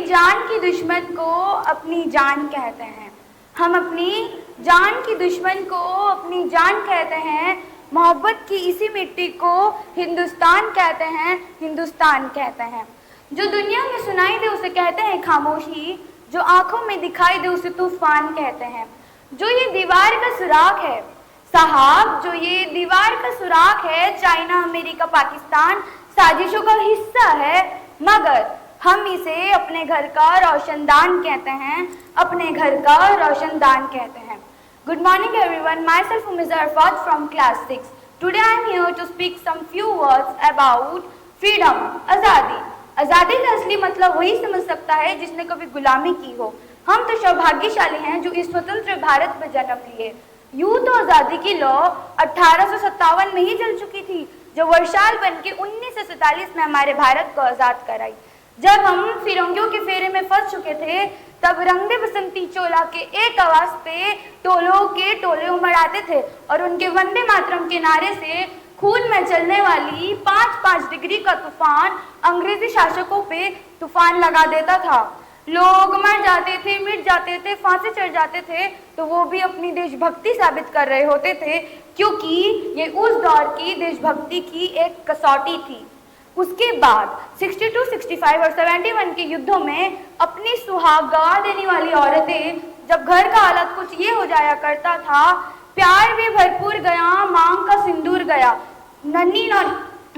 जान की दुश्मन को अपनी जान कहते हैं। हम अपनी जान की दुश्मन को अपनी जान कहते हैं। मोहब्बत की इसी मिट्टी को हिंदुस्तान कहते हैं, हिंदुस्तान कहते हैं। जो दुनिया में सुनाई दे उसे कहते हैं खामोशी, जो आंखों में दिखाई दे उसे तूफान कहते हैं। जो ये दीवार का सुराख है साहब, जो ये दीवार का सुराख है, चाइना, अमेरिका, पाकिस्तान साजिशों का हिस्सा है, मगर हम इसे अपने घर का रोशनदान कहते हैं, अपने घर का रोशनदान कहते हैं। Good morning everyone, myself Umiz Arfat from class 6. Today I am here to speak some few words about freedom, आज़ादी। आज़ादी का असली मतलब वही समझ सकता है जिसने कभी गुलामी की हो। हम तो सौभाग्यशाली हैं जो इस स्वतंत्र भारत में जन्म लिए। यूं तो आज़ादी की लौ 1857 में ही जल चुकी थी, जो वर्षाल बन के 1947 में हमारे भारत को आज़ाद कराई। जब हम फिरंगियों के फेरे में फंस चुके थे, तब रंग दे बसंती चोला के एक आवाज पे टोलों के टोले उमड़ आते थे और उनके वंदे मातरम के नारे से खून में चलने वाली 5-5 डिग्री का तूफान अंग्रेजी शासकों पे तूफान लगा देता था। लोग मर जाते थे, मिट जाते थे, फांसी चढ़ जाते थे, तो वो भी अपनी देशभक्ति साबित कर रहे होते थे, क्योंकि ये उस दौर की देशभक्ति की एक कसौटी थी। उसके बाद 62, 65 और 71 के युद्धों में अपनी सुहाग गवा देने वाली औरतें, जब घर का हालत कुछ ये हो जाया करता था, प्यार भी भरपूर गया, मांग का सिंदूर गया, नन्ही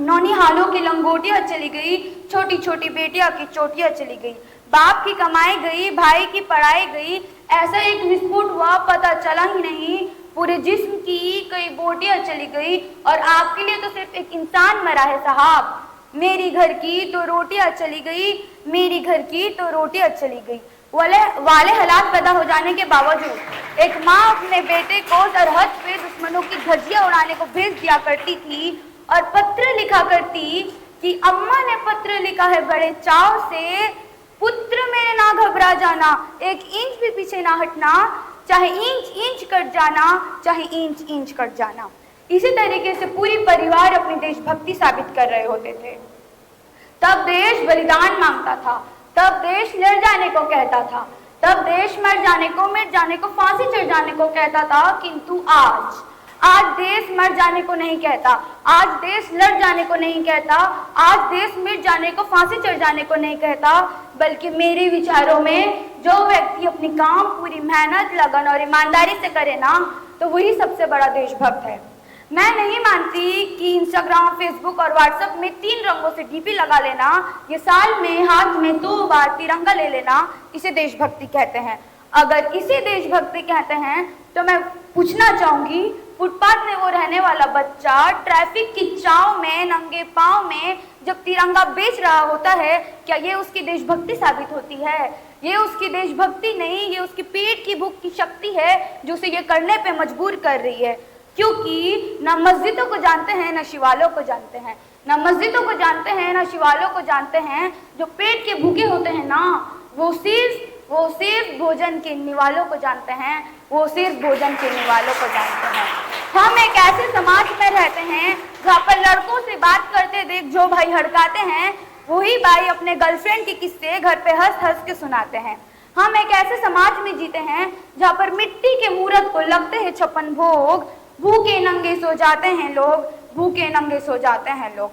नौनी हालों की लंगोटियां चली गई, छोटी छोटी बेटियां की चोटियां चली गई, बाप की कमाई गई, भाई की पढ़ाई गई, ऐसा एक विस्फोट हुआ पता चला ही नहीं, पूरे जिस्म की कई बोटियां चली गई और आपके लिए तो सिर्फ एक इंसान मरा है साहब। मेरी घर की तो रोटियां चली गई, मेरी घर की तो रोटियां चली गई। वाले हालात पैदा हो जाने के बावजूद एक माँ अपने बेटे को सरहद पे दुश्मनों की धज्जियां उड़ाने को भेज दिया करती थी और पत्र लिखा करती कि अम्मा ने पत्र लिखा है बड़े चाव से, पुत्र मेरे ना घबरा जाना, एक इंच भी पीछे ना हटना, चाहे इंच इंच कट जाना, चाहे इंच इंच कट जाना। इसी तरीके से पूरी परिवार अपनी देशभक्ति साबित कर रहे होते थे। तब देश बलिदान मांगता था, तब देश लड़ जाने को कहता था, तब देश मर जाने को, मिट जाने को, फांसी चढ़ जाने को कहता था, किंतु आज देश मर जाने को नहीं कहता, आज देश लड़ जाने को नहीं कहता, आज देश मिट जाने को, फांसी चढ़ जाने को नहीं कहता, बल्कि मेरे विचारों में जो व्यक्ति अपनी काम पूरी मेहनत, लगन और ईमानदारी से करे ना, तो वही सबसे बड़ा देशभक्त है। मैं नहीं मानती कि इंस्टाग्राम, फेसबुक और व्हाट्सएप में 3 रंगों से डीपी लगा लेना, ये साल में हाथ में 2 बार तिरंगा ले लेना, इसे देशभक्ति कहते हैं। अगर इसे देशभक्ति कहते हैं तो मैं पूछना चाहूंगी, फुटपाथ में वो रहने वाला बच्चा ट्रैफिक की चाव में नंगे पांव में जब तिरंगा बेच रहा होता है, क्या ये उसकी देशभक्ति साबित होती है? ये उसकी देशभक्ति नहीं, ये उसकी पेट की भूख की शक्ति है जो उसे ये करने पे मजबूर कर रही है। क्योंकि न मस्जिदों को जानते हैं, न शिवालयों को जानते हैं, न मस्जिदों को जानते हैं, न शिवालयों को जानते हैं। जो पेट के भूखे होते हैं ना, वो सिर्फ भोजन के निवालों को जानते हैं, वो सिर्फ भोजन के निवालों को जानते हैं। हम एक ऐसे समाज में रहते हैं जहाँ पर लड़कों से बात करते देख जो भाई हड़काते हैं, वही भाई अपने गर्लफ्रेंड के किस्से घर पे हंस हंस के सुनाते हैं। हम एक ऐसे समाज में जीते हैं जहाँ पर मिट्टी के मूर्त को लगते हैं 56 भोग, भूखे नंगे सो जाते हैं लोग, भूखे नंगे सो जाते हैं लोग।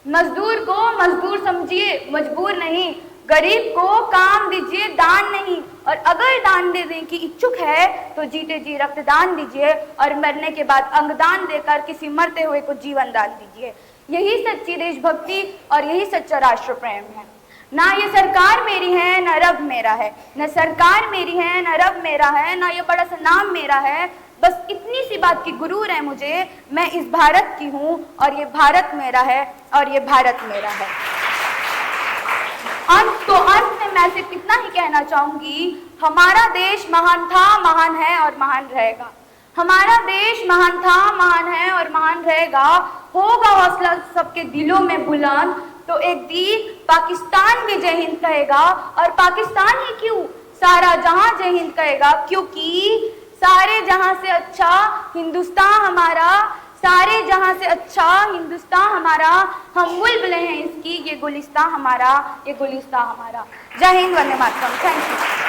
मजदूर को मजदूर समझिए, मजबूर नहीं। गरीब को काम दीजिए, दान नहीं। और अगर दान देने की इच्छुक है तो जीते जी रक्तदान दीजिए और मरने के बाद अंगदान देकर किसी मरते हुए को जीवन दान दीजिए। यही सच्ची देशभक्ति और यही सच्चा राष्ट्र प्रेम है। ना ये सरकार मेरी है, ना रब मेरा है, न सरकार मेरी है, न रब मेरा है, ना ये बड़ा सा नाम मेरा है। बस इतनी सी बात की गुरूर है मुझे, मैं इस भारत की हूँ और ये भारत मेरा है और ये भारत मेरा है। अंत में मैं सिर्फ इतना ही कहना चाहूंगी, हमारा देश महान था, महान है और महान रहेगा। हमारा देश महान था, महान है और महान रहेगा। होगा हौसला सबके दिलों में बुलंद, तो एक दिन पाकिस्तान भी जय हिंद कहेगा। और पाकिस्तान ही क्यों, सारा जहां जय हिंद कहेगा, क्योंकि सारे जहां से अच्छा हिंदुस्तान हमारा, सारे जहां से अच्छा हिंदुस्तान हमारा, हम बुलबुलें हैं इसकी, ये गुलिस्तान हमारा, ये गुलिस्तान हमारा। जय हिंद, वंदे मातरम। Thank you.